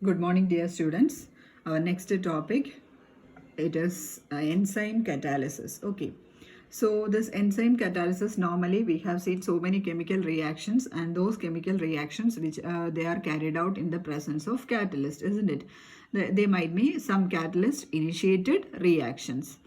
Good morning, dear students. Our next topic, it is enzyme catalysis. Okay. So this enzyme catalysis, normally we have seen so many chemical reactions, and those chemical reactions which they are carried out in the presence of catalyst, isn't it? They might be some catalyst initiated reactions.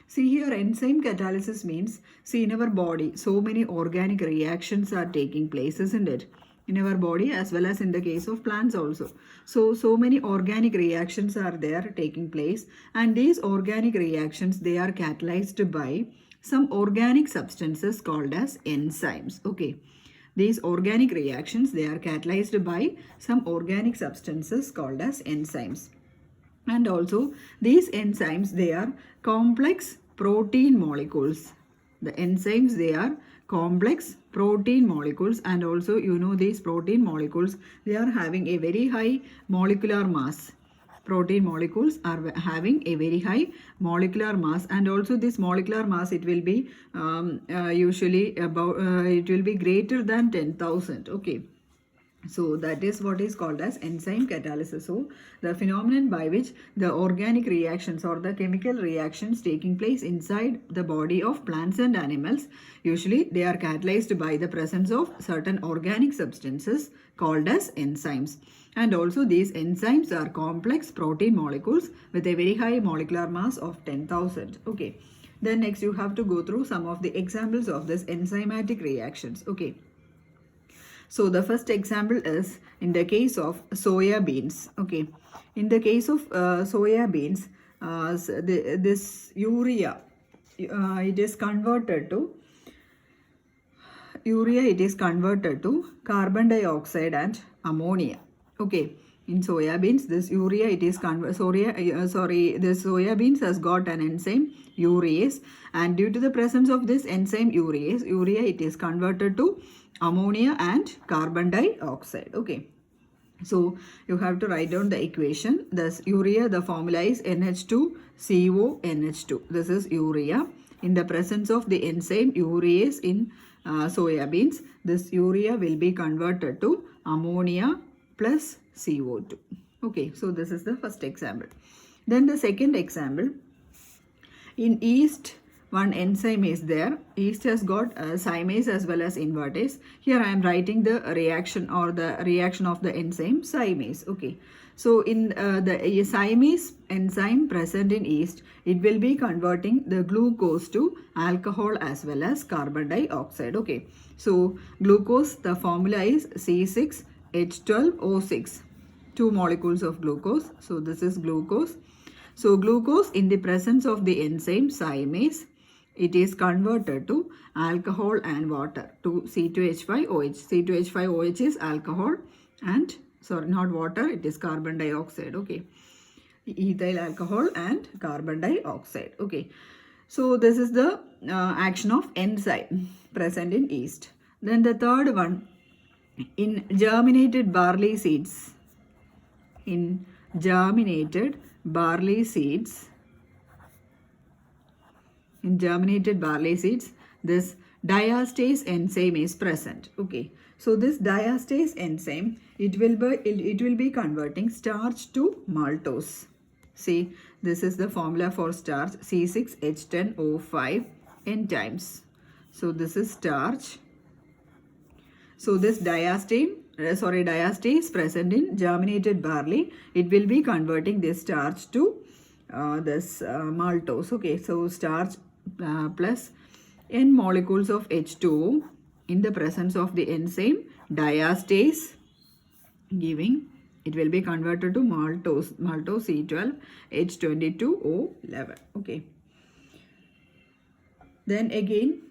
See here, enzyme catalysis means, see in our body, so many organic reactions are taking place, isn't it? In our body as well as in the case of plants also. So many organic reactions are there taking place, and these organic reactions, they are catalyzed by some organic substances called as enzymes. Okay. These organic reactions, they are catalyzed by some organic substances called as enzymes. And also these enzymes, they are complex protein molecules. The enzymes, they are complex protein molecules, and also these protein molecules, they are having a very high molecular mass. Protein molecules are having a very high molecular mass, and also this molecular mass, it will be usually about it will be greater than 10,000. Okay. So that is what is called as enzyme catalysis. So the phenomenon by which the organic reactions or the chemical reactions taking place inside the body of plants and animals, usually they are catalyzed by the presence of certain organic substances called as enzymes. And also these enzymes are complex protein molecules with a very high molecular mass of 10,000. Okay. Then next you have to go through some of the examples of this enzymatic reactions. Okay. So the first example is in the case of soya beans. Okay, in the case of soya beans, this urea, it is converted to carbon dioxide and ammonia. Okay, in soya beans, this urea, it is this soya beans has got an enzyme urease, and due to the presence of this enzyme urea, it is converted to ammonia and carbon dioxide. Okay. So you have to write down the equation. This urea, the formula is NH2CONH2. This is urea. In the presence of the enzyme urease in soya beans, this urea will be converted to ammonia plus CO2. Okay, so this is the first example. Then the second example, in yeast, one enzyme is there. Yeast has got cymase as well as invertase. Here I am writing the reaction or the reaction of the enzyme cymase. Okay. So in the cymase enzyme present in yeast, it will be converting the glucose to alcohol as well as carbon dioxide. Okay. So glucose, the formula is C6H12O6. 2 molecules of glucose. So this is glucose. So glucose, in the presence of the enzyme cymase, it is converted to alcohol and water to C2H5OH. C2H5OH is alcohol and, sorry, not water, it is carbon dioxide. Okay. Ethyl alcohol and carbon dioxide. Okay. So this is the action of enzyme present in yeast. Then the third one, in germinated barley seeds. In germinated barley seeds, this diastase enzyme is present. Okay, so this diastase enzyme, it will be converting starch to maltose. See, this is the formula for starch, C6H10O5 N times. So this is starch. So this diastase present in germinated barley, it will be converting this starch to this maltose. Okay, so starch plus N molecules of H2O in the presence of the enzyme diastase, giving it will be converted to maltose C12H22O11. Okay. Then again,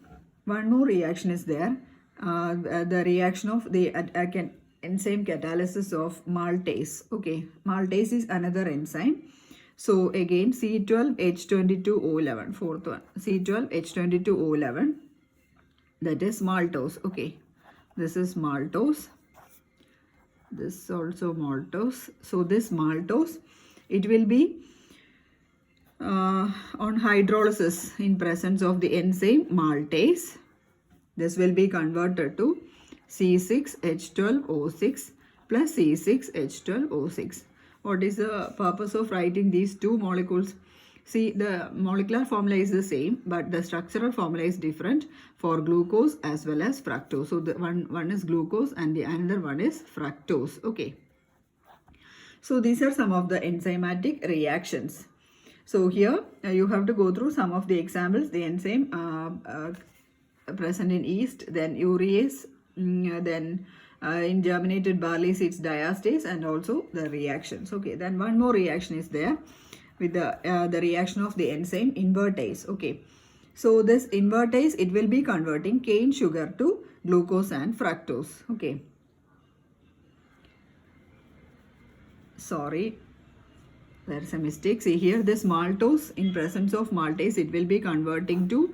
one more reaction is there. The reaction of the enzyme catalysis of maltase. Okay, maltase is another enzyme. So again, C12H22O11, fourth one, C12H22O11, that is maltose. Okay, this is maltose. This also maltose. So this maltose, it will be on hydrolysis in presence of the enzyme maltase. This will be converted to C6H12O6 plus C6H12O6. What is the purpose of writing these two molecules? See, the molecular formula is the same, but the structural formula is different for glucose as well as fructose. So the one is glucose and the another one is fructose. Okay. So these are some of the enzymatic reactions. So here you have to go through some of the examples. The enzyme present in yeast, then urease, then in germinated barley seeds diastase, and also the reactions. Okay, then one more reaction is there with the reaction of the enzyme invertase. Okay, so this invertase, it will be converting cane sugar to glucose and fructose. Okay, sorry, there's a mistake. See here, this maltose, in presence of maltase, it will be converting to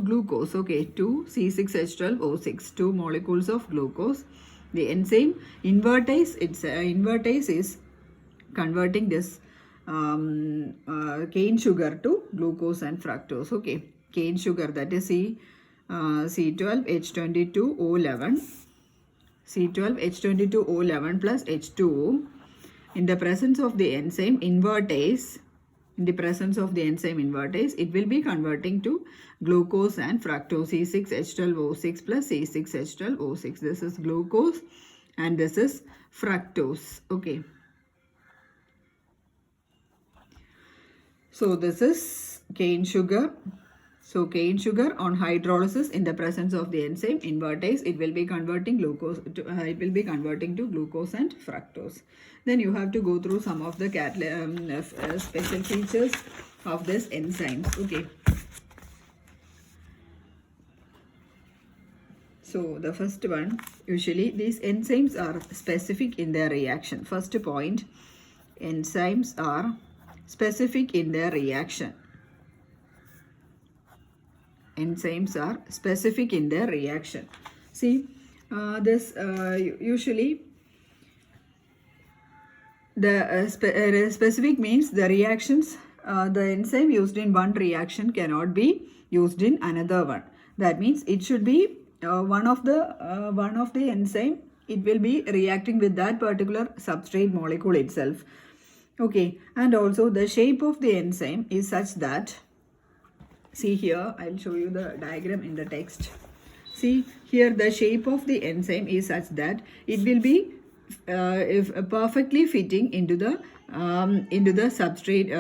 glucose. Okay, to C6H12O6, 2 molecules of glucose. The enzyme invertase, invertase is converting this cane sugar to glucose and fructose. Okay, cane sugar, that is C12H22O11, C12H22O11 plus H2O. In the presence of the enzyme invertase, it will be converting to glucose and fructose, C6H12O6 plus C6H12O6. This is glucose and this is fructose. Okay. So this is cane sugar. So cane sugar on hydrolysis in the presence of the enzyme invertase, it will be converting glucose to, glucose and fructose. Then you have to go through some of the special features of this enzyme. Okay. So the first one, usually these enzymes are specific in their reaction. First point, enzymes are specific in their reaction. Enzymes are specific in their reaction. See, usually the specific means the reactions, the enzyme used in one reaction cannot be used in another one. That means it should be one of the enzyme, it will be reacting with that particular substrate molecule itself. Okay, and also the shape of the enzyme is such that, see here, I'll show you the diagram in the text. See here, the shape of the enzyme is such that it will be perfectly fitting into the substrate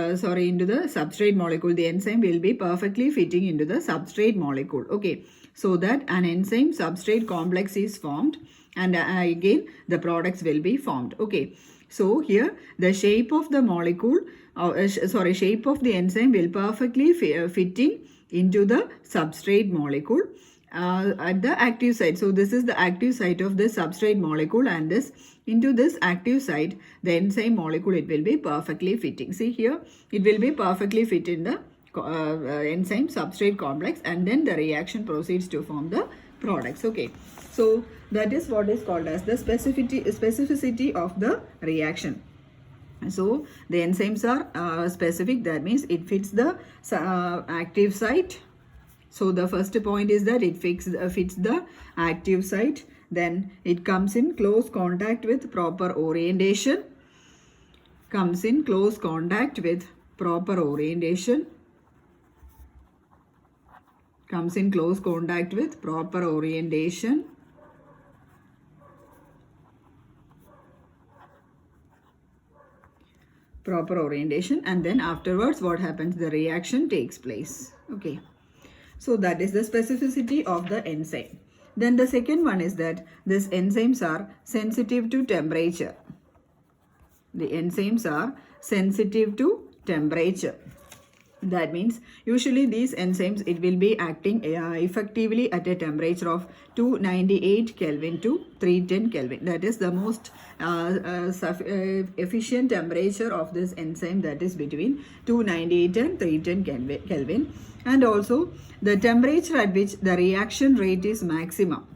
molecule. The enzyme will be perfectly fitting into the substrate molecule. Okay, so that an enzyme substrate complex is formed, and again the products will be formed. Okay, so here the shape of the molecule, shape of the enzyme will perfectly fitting into the substrate molecule at the active site. So this is the active site of the substrate molecule, and this into this active site, the enzyme molecule, it will be perfectly fitting. See here, it will be perfectly fit in the enzyme substrate complex, and then the reaction proceeds to form the products. Okay, so that is what is called as the specificity of the reaction. So the enzymes are specific, that means it fits the active site. So the first point is that it fits the active site. Then it comes in close contact with proper orientation. Comes in close contact with proper orientation. Comes in close contact with proper orientation. Proper orientation, and then afterwards what happens? The reaction takes place. Okay, so that is the specificity of the enzyme. Then the second one is that these enzymes are sensitive to temperature. The enzymes are sensitive to temperature. That means usually these enzymes, it will be acting effectively at a temperature of 298 Kelvin to 310 Kelvin. That is the most efficient temperature of this enzyme, that is between 298 and 310 Kelvin. And also the temperature at which the reaction rate is maximum.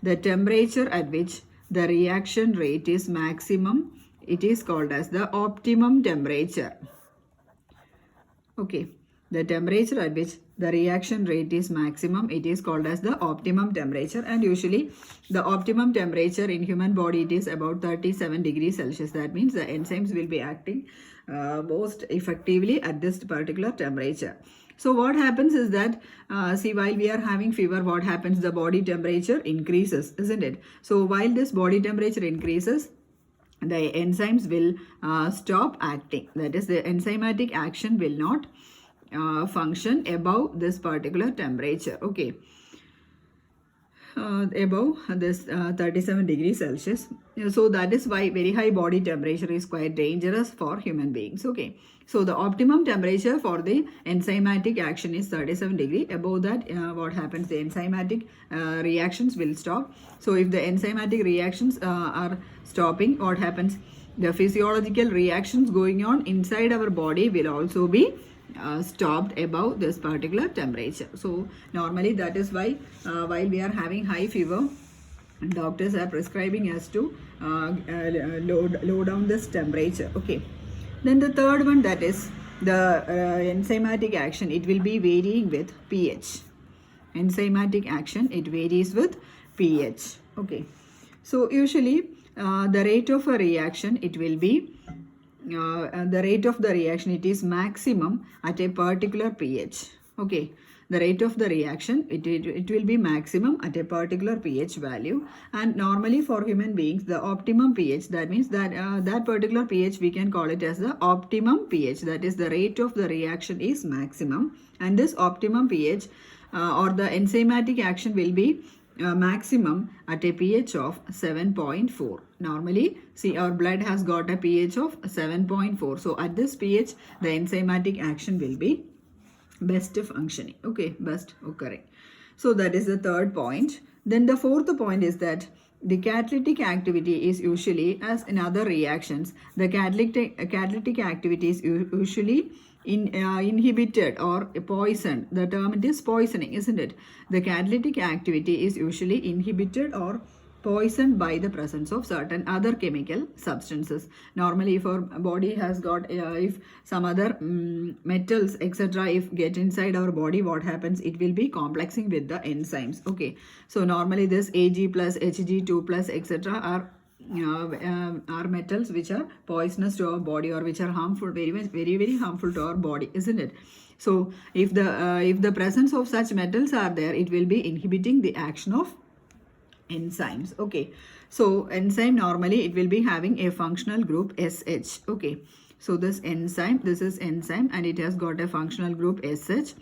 The temperature at which the reaction rate is maximum, it is called as the optimum temperature. Okay, the temperature at which the reaction rate is maximum, it is called as the optimum temperature. And usually the optimum temperature in human body, it is about 37 degrees Celsius. That means the enzymes will be acting most effectively at this particular temperature. So what happens is that, see, while we are having fever, what happens? The body temperature increases, isn't it? So while this body temperature increases, the enzymes will stop acting. That is, the enzymatic action will not function above this particular temperature. Okay. Above this 37 degrees Celsius. So that is why very high body temperature is quite dangerous for human beings. Okay. So the optimum temperature for the enzymatic action is 37 degree. Above that, what happens? The enzymatic reactions will stop. So if the enzymatic reactions are stopping, what happens? The physiological reactions going on inside our body will also be stopped above this particular temperature. So normally that is why while we are having high fever, doctors are prescribing us to low down this temperature. Okay. Then the third one, that is the enzymatic action, it will be varying with pH. Enzymatic action, it varies with pH. Okay. So usually the rate of a reaction, it will be the rate of the reaction, it is maximum at a particular pH. Okay. The rate of the reaction, it will be maximum at a particular pH value. And normally for human beings, the optimum pH, that means that that particular pH, we can call it as the optimum pH. That is, the rate of the reaction is maximum. And this optimum pH or the enzymatic action will be maximum at a pH of 7.4. Normally, see, our blood has got a pH of 7.4. So at this pH, the enzymatic action will be best functioning. Okay, best occurring. So that is the third point. Then the fourth point is that the catalytic activity is usually, as in other reactions, the catalytic activity is usually inhibited or poisoned. The term, it is poisoning, isn't it? The catalytic activity is usually inhibited or poisoned by the presence of certain other chemical substances. Normally, if our body has got, if some other metals, etc., if get inside our body, what happens? It will be complexing with the enzymes. Okay. So normally this Ag plus, Hg2 plus, etc., are metals which are poisonous to our body, or which are harmful, very harmful to our body, isn't it? So if the presence of such metals are there, it will be inhibiting the action of enzymes. Okay. So enzyme, normally it will be having a functional group SH. Okay. So this enzyme, this is enzyme, and it has got a functional group SH.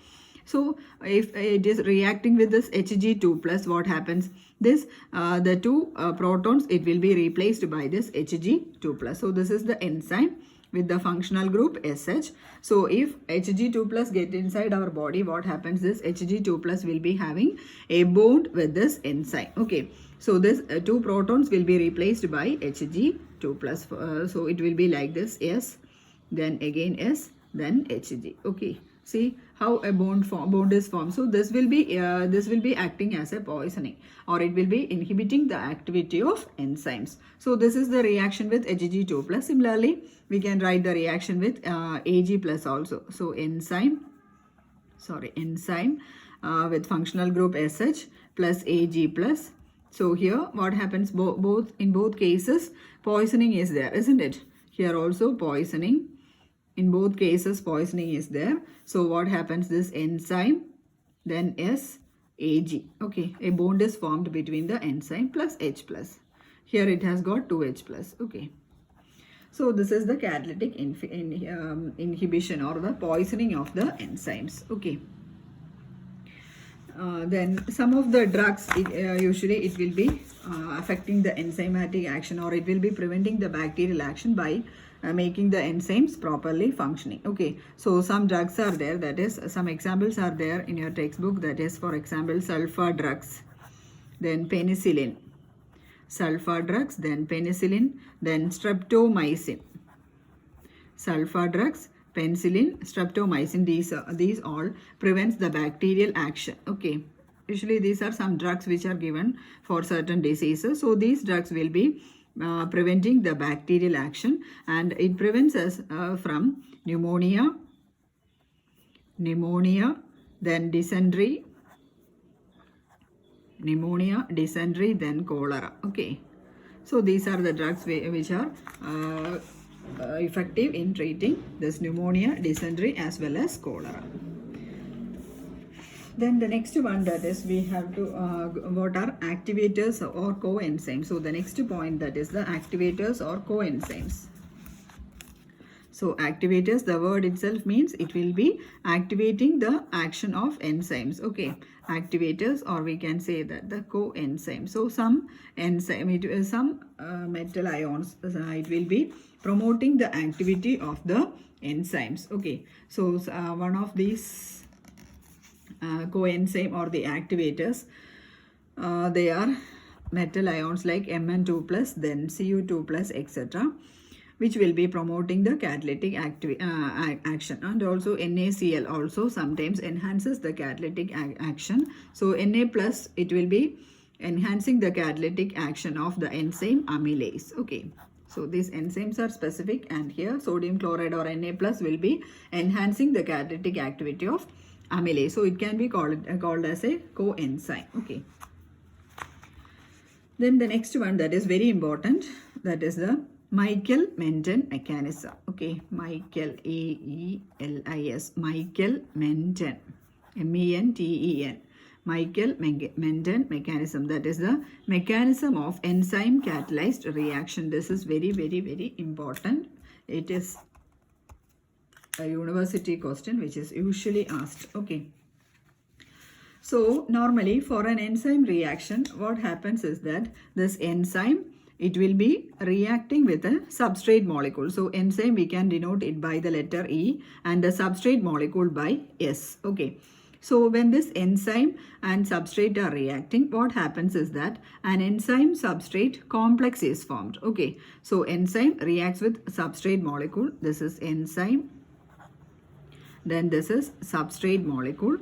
So if it is reacting with this Hg2 plus, what happens? This the two protons, it will be replaced by this Hg2 plus. So this is the enzyme with the functional group SH. So if Hg2 plus get inside our body, what happens? This Hg2 plus will be having a bond with this enzyme. Okay. So this two protons will be replaced by Hg2 plus. So it will be like this, S, then again S, then Hg. Okay. See how a bond is formed. So this will be acting as a poisoning, or it will be inhibiting the activity of enzymes. So this is the reaction with Hg2 plus. Similarly, we can write the reaction with Ag plus also. So enzyme with functional group SH plus Ag plus. So here what happens? In both cases, poisoning is there, isn't it? Here also poisoning. In both cases, poisoning is there. So what happens? This enzyme, then S, Ag. Okay, a bond is formed between the enzyme plus H plus. Here it has got 2H plus. Okay. So this is the catalytic inhibition or the poisoning of the enzymes. Okay. Then some of the drugs, usually it will be affecting the enzymatic action, or it will be preventing the bacterial action by making the enzymes properly functioning. Okay, so some drugs are there, that is, some examples are there in your textbook, that is, for example, sulfur drugs, then penicillin, sulfur drugs, then penicillin, then streptomycin, sulfur drugs, penicillin, streptomycin, these all prevents the bacterial action. Okay, usually these are some drugs which are given for certain diseases. So these drugs will be preventing the bacterial action, and it prevents us from pneumonia, then dysentery, pneumonia, dysentery, then cholera. Okay, so these are the drugs which are effective in treating this pneumonia, dysentery as well as cholera. Then the next one, that is we have to what are activators or coenzymes. So the next point, that is the activators or coenzymes. So activators, the word itself means it will be activating the action of enzymes. Okay, activators, or we can say that the coenzyme. So some enzyme, some metal ions, it will be promoting the activity of the enzymes. Okay, so one of these coenzyme or the activators, they are metal ions like Mn2 plus, then Cu2 plus, etc., which will be promoting the catalytic action. And also NaCl also sometimes enhances the catalytic action. So Na plus, it will be enhancing the catalytic action of the enzyme amylase. Okay, so these enzymes are specific, and here sodium chloride or Na plus will be enhancing the catalytic activity of amylase. So it can be called as a coenzyme. Okay, then the next one, that is very important, that is the Michael-Menten mechanism. Okay, Michael, A-E-L-I-S, Michael-Menten, M-E-N-T-E-N, Michael-Menten mechanism. That is the mechanism of enzyme catalyzed reaction. This is very, very, very important. It is a university question which is usually asked. Okay, so normally for an enzyme reaction, what happens is that this enzyme, it will be reacting with a substrate molecule. So enzyme, we can denote it by the letter E, and the substrate molecule by S. Okay, so when this enzyme and substrate are reacting, what happens is that an enzyme substrate complex is formed. Okay, so enzyme reacts with substrate molecule. This is enzyme, then this is substrate molecule.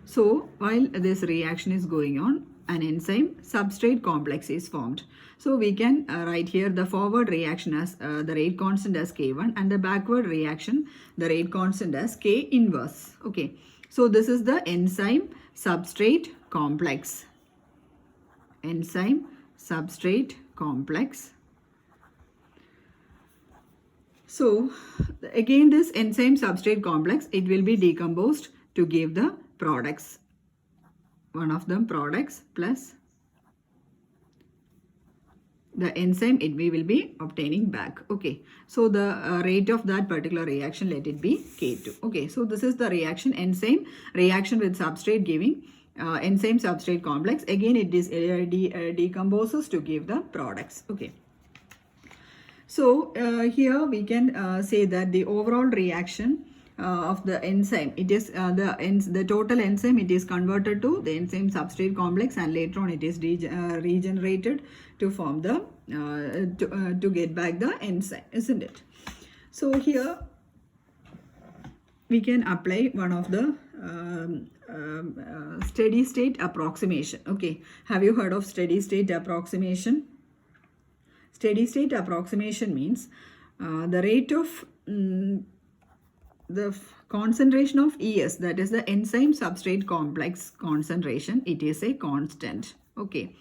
So while this reaction is going on, an enzyme substrate complex is formed. So we can write here the forward reaction as the rate constant as K1, and the backward reaction, the rate constant as K inverse. Okay, so this is the enzyme substrate complex. Enzyme substrate complex. So again, this enzyme substrate complex, it will be decomposed to give the products. One of them products plus the enzyme, we will be obtaining back. Okay, so the rate of that particular reaction, let it be K2. Okay, so this is the reaction, enzyme reaction with substrate giving enzyme substrate complex. Again, it is decomposes to give the products. Okay, so here we can say that the overall reaction of the enzyme, it is the total enzyme, it is converted to the enzyme substrate complex, and later on it is regenerated to form the to get back the enzyme, isn't it? So here we can apply one of the steady state approximation. Okay, have you heard of steady state approximation? Steady state approximation means the rate of the concentration of ES, that is the enzyme substrate complex concentration, it is a constant. Okay,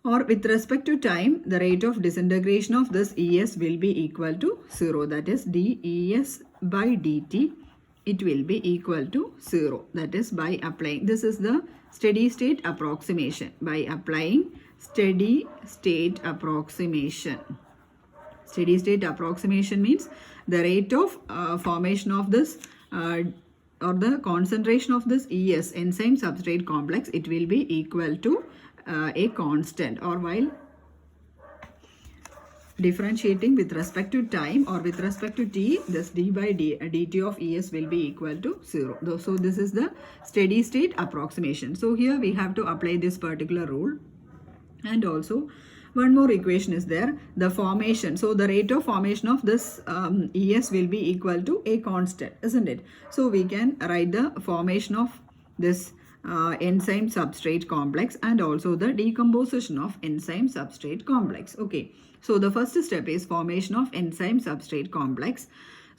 or with respect to time, the rate of disintegration of this ES will be equal to 0, that is dES by dt, it will be equal to 0. That is by applying, this is the steady state approximation, by applying steady state approximation. Steady state approximation means the rate of formation of this or the concentration of this ES, enzyme substrate complex, it will be equal to a constant, or while differentiating with respect to time or with respect to t, this d by dt of ES will be equal to 0. So this is the steady state approximation. So here we have to apply this particular rule, and also one more equation is there, the formation. So the rate of formation of this ES will be equal to a constant, isn't it? So we can write the formation of this enzyme substrate complex and also the decomposition of enzyme substrate complex. Okay, so the first step is formation of enzyme substrate complex.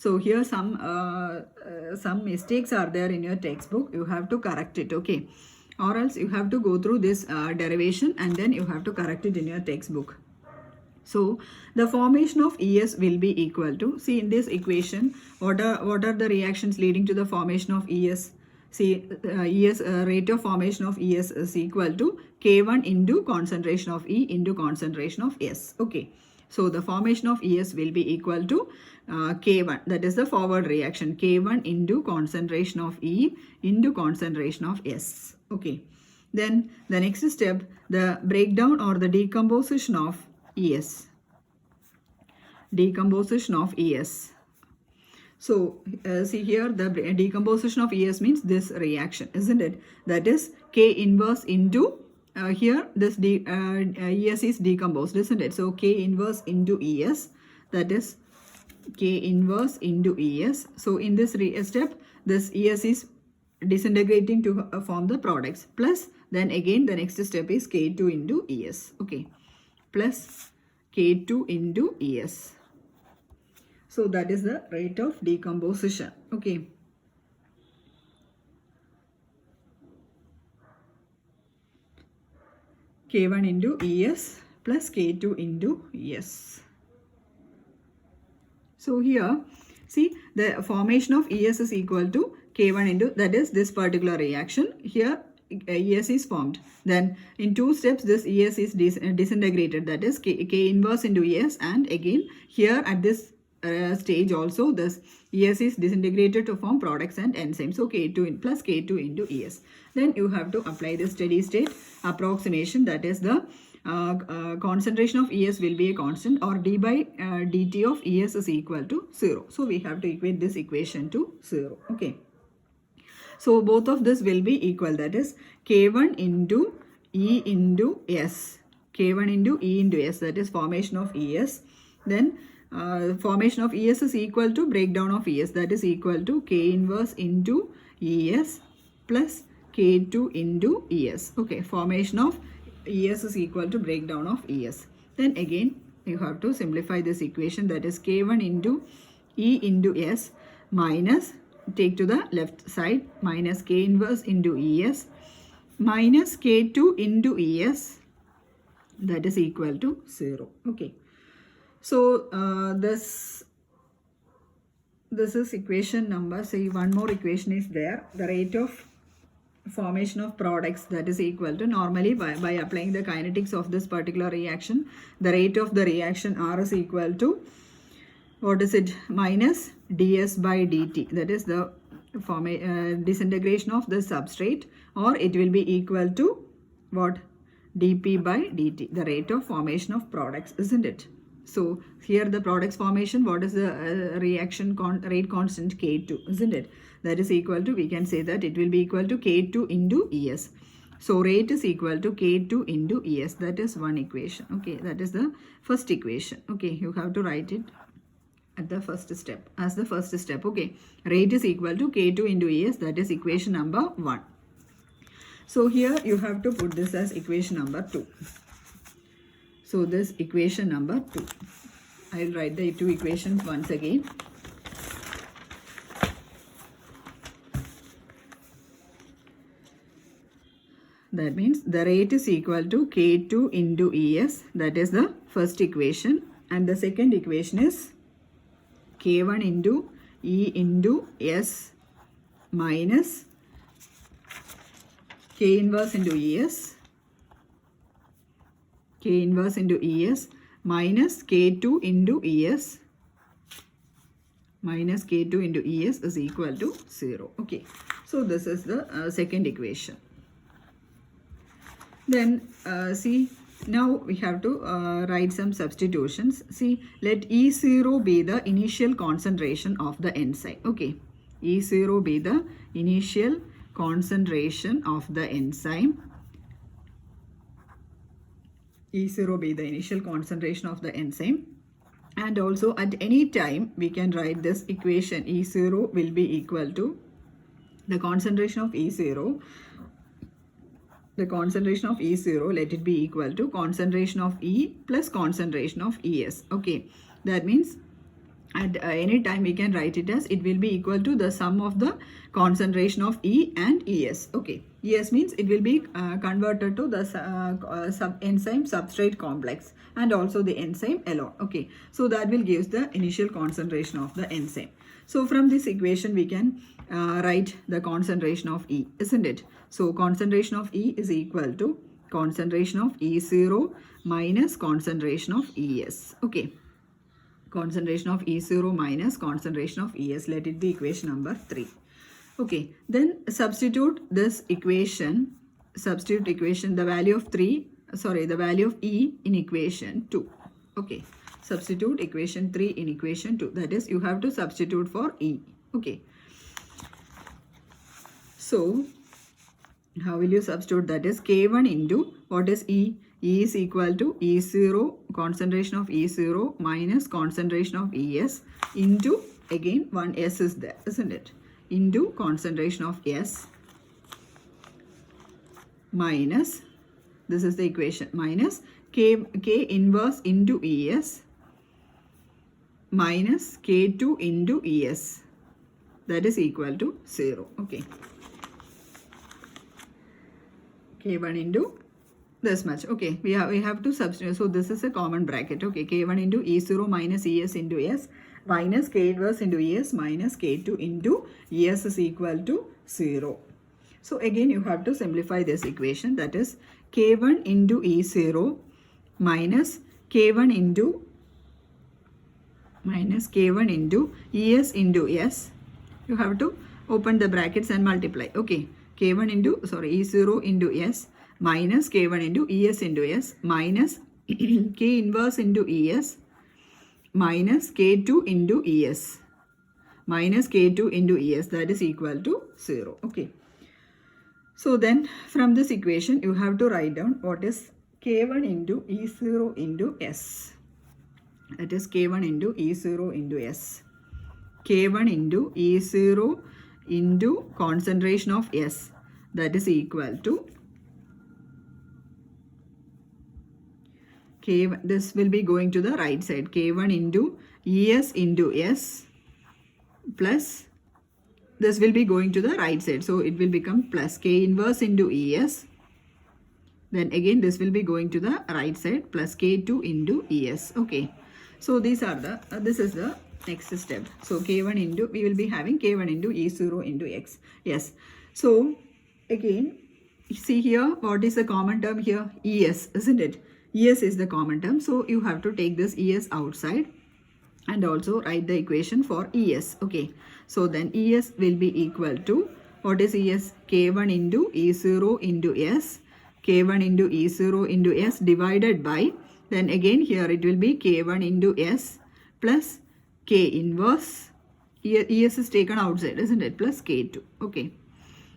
So here some mistakes are there in your textbook. You have to correct it, okay? Or else you have to go through this derivation and then you have to correct it in your textbook. So the formation of ES will be equal to, see in this equation, what are the reactions leading to the formation of ES? See, rate of formation of ES is equal to K1 into concentration of E into concentration of S. Okay. So the formation of ES will be equal to K1. That is the forward reaction. K1 into concentration of E into concentration of S. Okay. Then the next step, the breakdown or the decomposition of ES. Decomposition of ES. So see here, the decomposition of ES means this reaction, isn't it? That is K inverse into, here this ES is decomposed, isn't it? So K inverse into ES, that is K inverse into ES. So in this step, this ES is disintegrating to form the products. Plus, then again the next step is K2 into ES. Okay. Plus K2 into ES. So that is the rate of decomposition. Okay. K1 into ES plus K2 into ES. So here, see, the formation of ES is equal to K1 into, that is this particular reaction. Here ES is formed. Then in two steps this ES is disintegrated, that is K inverse into ES, and again here at this stage also this ES is disintegrated to form products and enzymes. So K2 plus K2 into ES. Then you have to apply the steady state approximation, that is the concentration of ES will be a constant, or d by dt of ES is equal to 0. So we have to equate this equation to 0. Okay. So both of this will be equal, that is K1 into E into S. K1 into E into S, that is formation of ES. Then formation of ES is equal to breakdown of ES, that is equal to K inverse into ES plus K2 into ES. Okay, formation of ES is equal to breakdown of ES. Then again you have to simplify this equation, that is K1 into E into S minus, take to the left side, minus K inverse into ES minus K2 into ES, that is equal to 0. Okay. So this is equation number, say one more equation is there, the rate of formation of products, that is equal to, normally by applying the kinetics of this particular reaction, the rate of the reaction R is equal to, what is it, minus ds by dt, that is the disintegration of the substrate, or it will be equal to what, dp by dt, the rate of formation of products, isn't it? So here the products formation, what is the reaction rate constant, K2, isn't it? That is equal to, we can say that it will be equal to K2 into ES. So rate is equal to K2 into ES. That is one equation. Okay, that is the first equation. Okay, you have to write it at the first step, as the first step. Okay, rate is equal to K2 into ES. That is equation number 1. So here you have to put this as equation number 2. So this equation number 2. I will write the two equations once again. That means the rate is equal to K2 into ES. That is the first equation. And the second equation is K1 into E into S minus K inverse into ES. K inverse into ES minus K2 into ES minus K2 into ES is equal to 0. Okay. So this is the second equation. Then see, now we have to write some substitutions. See, let E0 be the initial concentration of the enzyme. Okay. E0 be the initial concentration of the enzyme. E0 be the initial concentration of the enzyme, and also at any time we can write this equation, E0 will be equal to the concentration of E0, let it be equal to concentration of E plus concentration of ES. Okay, that means at any time we can write it as it will be equal to the sum of the concentration of E and ES. Okay, ES means it will be converted to the enzyme substrate complex and also the enzyme alone. Okay, so that will give the initial concentration of the enzyme. So from this equation we can write the concentration of E, isn't it? So concentration of E is equal to concentration of E0 minus concentration of ES. Okay, concentration of E0 minus concentration of ES. Let it be equation number 3. Okay, then substitute this equation, the value of the value of E in equation 2. Okay, substitute equation 3 in equation 2. That is, you have to substitute for E. Okay, so how will you substitute? That is K1 into what is E? E is equal to E0, concentration of E0 minus concentration of ES into, again one S is there, isn't it? Into concentration of S minus, this is the equation, minus K inverse into ES minus K2 into ES, that is equal to 0. Okay, K1 into this much. Okay, we have to substitute. So this is a common bracket. Okay, K1 into E0 minus ES into S minus K inverse into ES minus K2 into ES is equal to 0. So again you have to simplify this equation. That is K1 into E0 minus K1 into ES into S. You have to open the brackets and multiply. Okay, K1 into E0 into S minus K1 into ES into S minus K inverse into ES minus K2 into ES minus K2 into ES, that is equal to 0. Okay, so then from this equation you have to write down what is K1 into E0 into S. That is K1 into E0 into S. K1 into E0 into concentration of S, that is equal to this will be going to the right side, K1 into ES into S plus this will be going to the right side, so it will become plus K inverse into ES, then again this will be going to the right side plus K2 into ES. Okay, so these are the this is the next step. So K1 into, we will be having K1 into E0 into X. Yes, so again see here what is the common term here? ES, isn't it? ES is the common term, so you have to take this ES outside and also write the equation for ES. Okay, so then ES will be equal to, what is ES? K1 into E0 into S, K1 into E0 into S divided by, then again here it will be K1 into S plus K inverse, ES is taken outside, isn't it? Plus K2. Okay,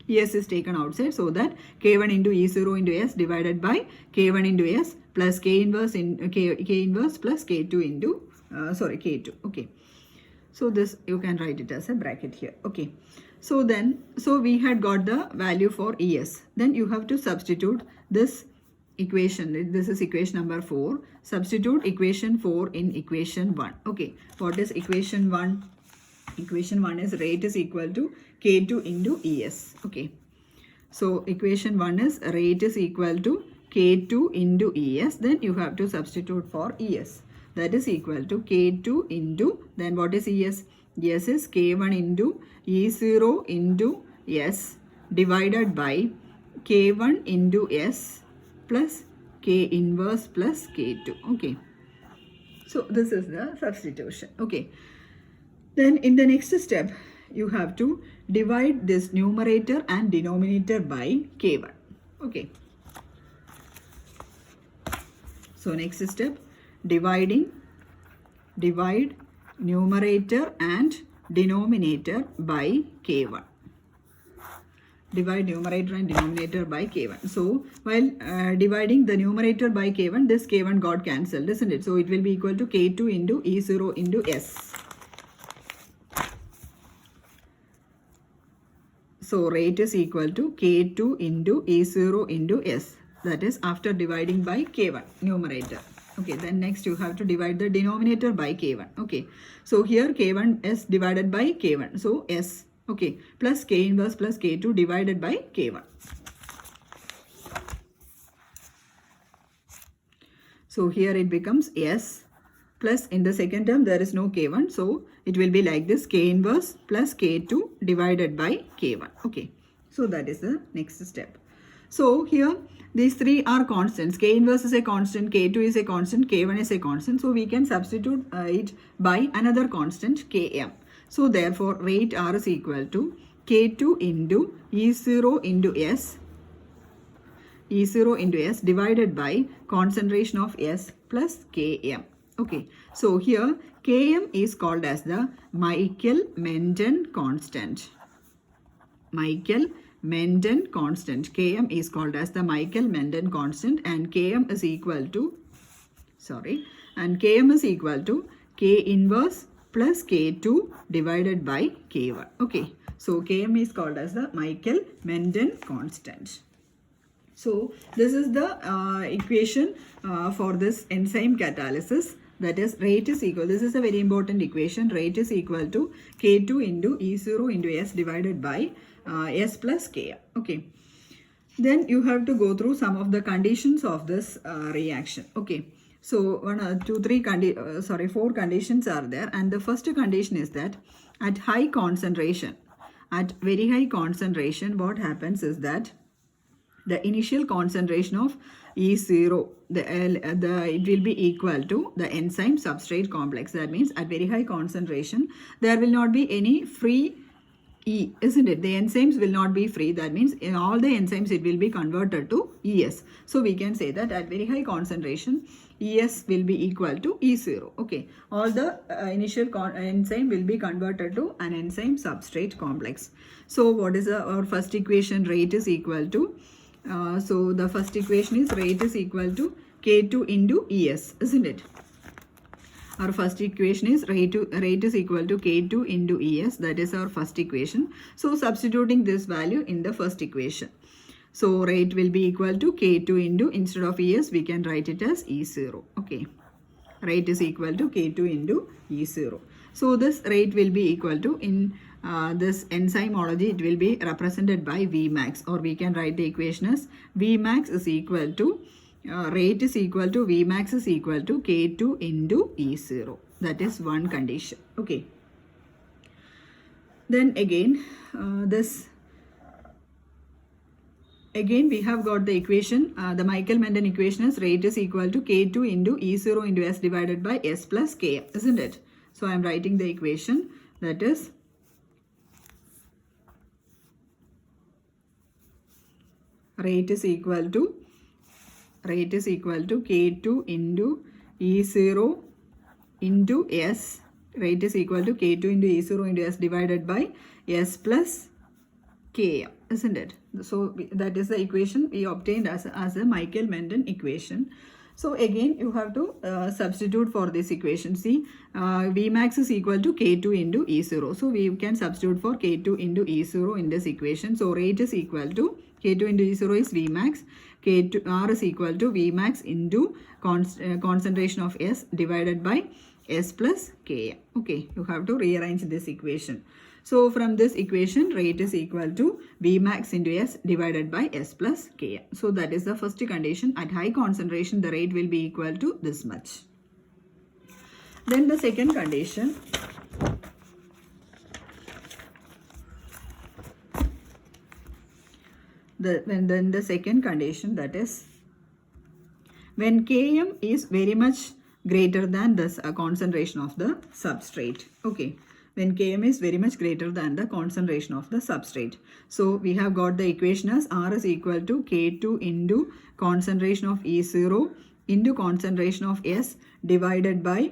ES is taken outside, so that K1 into E0 into S divided by K1 into S plus K inverse in K inverse plus K2 into K2. Okay, so this you can write it as a bracket here. Okay, so then we had got the value for ES. Then you have to substitute this equation. This is equation number 4. Substitute equation 4 in equation 1. Okay, what is equation 1? Equation 1 is rate is equal to K2 into ES. Okay, so equation 1 is rate is equal to K2 into ES. Then you have to substitute for ES. That is equal to K2 into, then what is ES? ES is K1 into E0 into S divided by K1 into S plus K inverse plus K2. Okay, so this is the substitution. Okay, then in the next step you have to divide this numerator and denominator by K1. Okay, so next step, divide numerator and denominator by K1. Divide numerator and denominator by K1. So while dividing the numerator by K1, this K1 got cancelled, isn't it? So it will be equal to K2 into E0 into S. So rate is equal to K2 into E0 into S. That is after dividing by K1 numerator. Okay, then next you have to divide the denominator by K1. Okay, so here K1 is divided by K1. So S, okay, plus K inverse plus K2 divided by K1. So here it becomes S plus in the second term there is no K1. So it will be like this, K inverse plus K2 divided by K1. Okay, so that is the next step. So here these three are constants. K inverse is a constant, K2 is a constant, K1 is a constant. So we can substitute it by another constant Km. So therefore rate R is equal to K2 into E0 into S, E0 into S divided by concentration of S plus Km. Okay, so here Km is called as the Michael-Menten constant. Michael-Menten constant. Km is called as the Michael-Menten constant, and Km is equal to, K inverse plus K2 divided by K1. Okay, so Km is called as the Michael-Menten constant. So this is the equation for this enzyme catalysis, that is rate is equal, this is a very important equation, rate is equal to K2 into E0 into S divided by S plus K. Okay, then you have to go through some of the conditions of this reaction. Okay, so 4 conditions are there, and the first condition is that at high concentration, at very high concentration, what happens is that the initial concentration of E0, it will be equal to the enzyme substrate complex. That means at very high concentration, there will not be any free E, isn't it? The enzymes will not be free. That means in all the enzymes, it will be converted to ES. So we can say that at very high concentration, ES will be equal to E0. Okay, all the initial enzyme will be converted to an enzyme substrate complex. So what is our first equation? Rate is equal to, so the first equation is rate is equal to K2 into ES, isn't it? Our first equation is rate is equal to K2 into ES. That is our first equation. So substituting this value in the first equation. So rate will be equal to K2 into, instead of ES, we can write it as E0. Okay. Rate is equal to K2 into E0. So this rate will be equal to, in this enzymology, it will be represented by Vmax, or we can write the equation as Vmax is equal to, rate is equal to, Vmax is equal to K2 into E0. That is one condition. Okay. Then again, again we have got the equation, the Michael-Menten equation is rate is equal to K2 into E0 into S divided by S plus K, isn't it? So I am writing the equation, that is rate is equal to K2 into E0 into S, rate is equal to K2 into E0 into S divided by S plus K, isn't it? So that is the equation we obtained as a Michael-Menten equation. So again you have to substitute for this equation. See, Vmax is equal to K2 into E0. So we can substitute for K2 into E0 in this equation. So rate is equal to K2 into E0 is Vmax. K2 R is equal to Vmax into concentration of S divided by S plus K. Okay, you have to rearrange this equation. So from this equation, rate is equal to Vmax into S divided by S plus K. So that is the first condition. At high concentration, the rate will be equal to this much. Then the second condition, then the second condition, that is when Km is very much greater than this concentration of the substrate. Okay, when Km is very much greater than the concentration of the substrate. So we have got the equation as R is equal to K2 into concentration of E0 into concentration of S divided by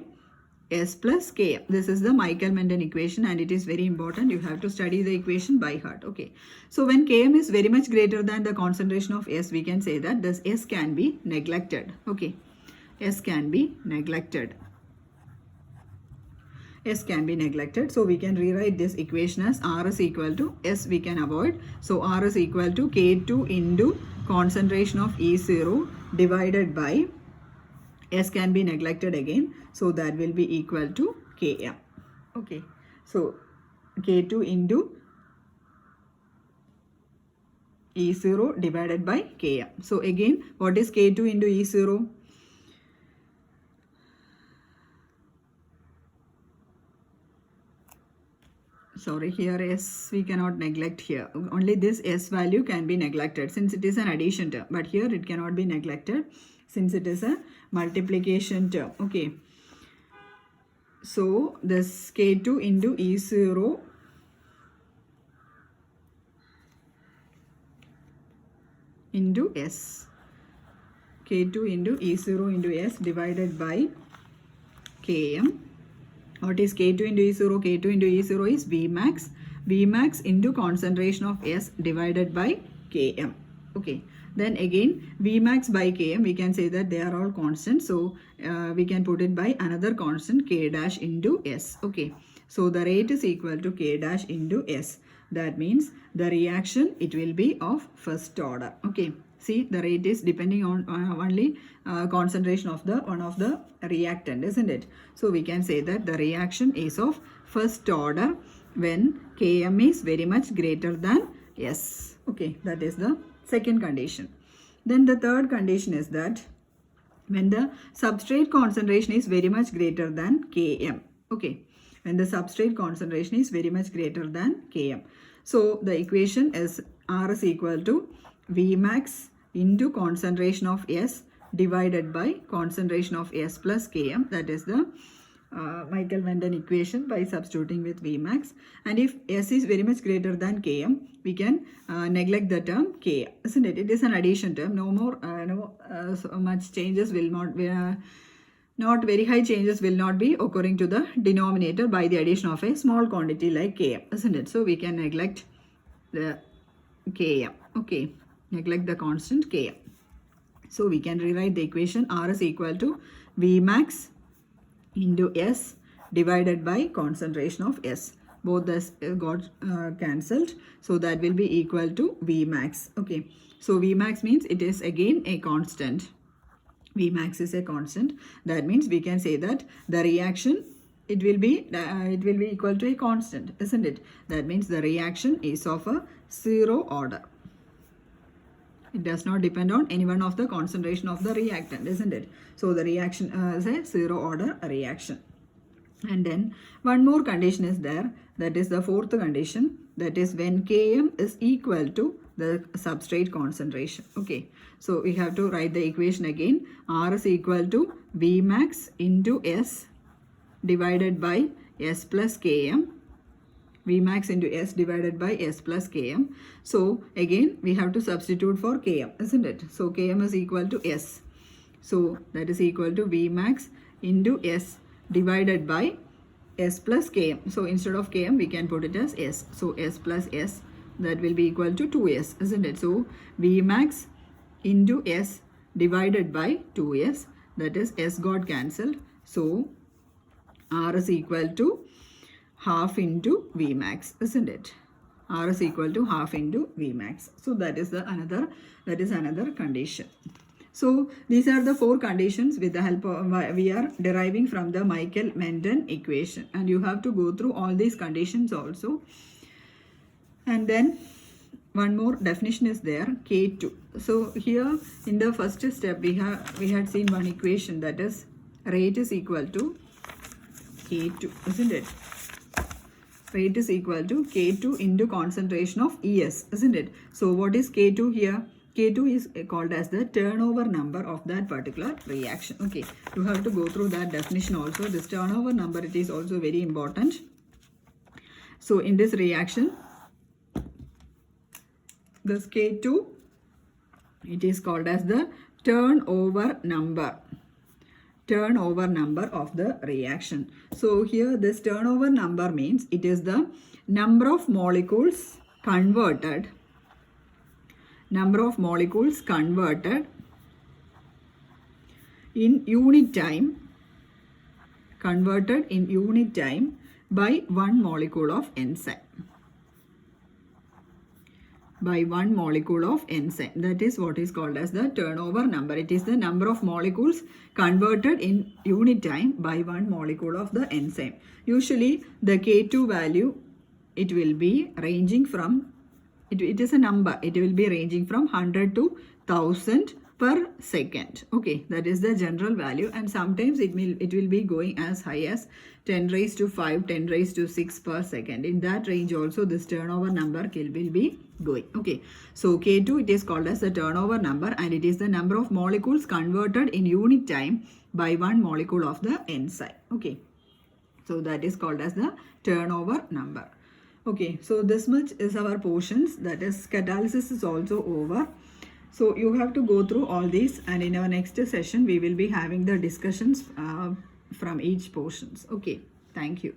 S plus K. This is the Michael-Menten equation, and it is very important. You have to study the equation by heart. Okay. So when Km is very much greater than the concentration of S, we can say that this S can be neglected. Okay. S can be neglected. S can be neglected. So we can rewrite this equation as R is equal to, S we can avoid. So R is equal to K2 into concentration of E0 divided by S can be neglected again. So that will be equal to Km. Okay. So K2 into E0 divided by Km. So again, what is K2 into E0? Sorry, here S we cannot neglect here. Only this S value can be neglected since it is an addition term. But here it cannot be neglected since it is a multiplication term. Okay. So this K2 into E0 into S. K2 into E0 into S divided by Km. What is K2 into E0? K2 into E0 is Vmax. Vmax into concentration of S divided by Km. Okay. Then again, Vmax by Km, we can say that they are all constant. So we can put it by another constant K dash into S. Okay. So the rate is equal to K dash into S. That means the reaction, it will be of first order. Okay. See, the rate is depending on only concentration of the one of the reactant, isn't it? So we can say that the reaction is of first order when Km is very much greater than S. Okay, that is the second condition. Then the third condition is that when the substrate concentration is very much greater than Km. Okay, when the substrate concentration is very much greater than Km. So the equation is R is equal to Vmax into concentration of S divided by concentration of S plus Km. That is the Michael-Menten equation by substituting with Vmax. And if S is very much greater than Km, we can neglect the term K, isn't it? It is an addition term. No more, so much changes will not be, not very high changes will not be occurring to the denominator by the addition of a small quantity like Km, isn't it? So we can neglect the Km. Okay, neglect the constant Km. So we can rewrite the equation R is equal to Vmax into S divided by concentration of S. Both this got cancelled. So that will be equal to Vmax. Okay. So Vmax means it is again a constant. Vmax is a constant. That means we can say that the reaction, it will be equal to a constant, isn't it? That means the reaction is of a zero order. It does not depend on any one of the concentration of the reactant, isn't it? So the reaction is a zero order reaction. And then one more condition is there. That is the fourth condition. That is when Km is equal to the substrate concentration. Okay. So we have to write the equation again. R is equal to Vmax into S divided by S plus Km. Vmax into S divided by S plus Km. So again we have to substitute for Km, isn't it? So Km is equal to S. So that is equal to Vmax into S divided by S plus Km. So instead of Km we can put it as S. So S plus S, that will be equal to 2S, isn't it? So Vmax into S divided by 2S, that is S got cancelled. So R is equal to half into Vmax, isn't it? R is equal to half into Vmax. So that is another condition. So these are the four conditions with the help of we are deriving from the Michael-Menten equation, and you have to go through all these conditions also. And then one more definition is there, K2. So here in the first step we had seen one equation, that is rate is equal to K2, isn't it? Rate is equal to K2 into concentration of ES, isn't it? So what is K2 here? K2 is called as the turnover number of that particular reaction. Okay, you have to go through that definition also. This turnover number, it is also very important. So in this reaction, this K2, it is called as the turnover number of the reaction. So here this turnover number means it is the number of molecules converted in unit time by one molecule of enzyme. by 1 molecule of enzyme. That is what is called as the turnover number. It is the number of molecules converted in unit time by 1 molecule of the enzyme. Usually the K2 value, it will be ranging from, it is a number, it will be ranging from 100 to 1000 per second. Okay, that is the general value, and sometimes it will be going as high as 10 raised to 5, 10 raised to 6 per second. In that range also this turnover number will be going. Okay, so K2, it is called as the turnover number, and it is the number of molecules converted in unit time by 1 molecule of the enzyme. Okay, so that is called as the turnover number. Okay, so this much is our portions, that is catalysis is also over. So you have to go through all these, and in our next session we will be having the discussions from each portions. Okay, thank you.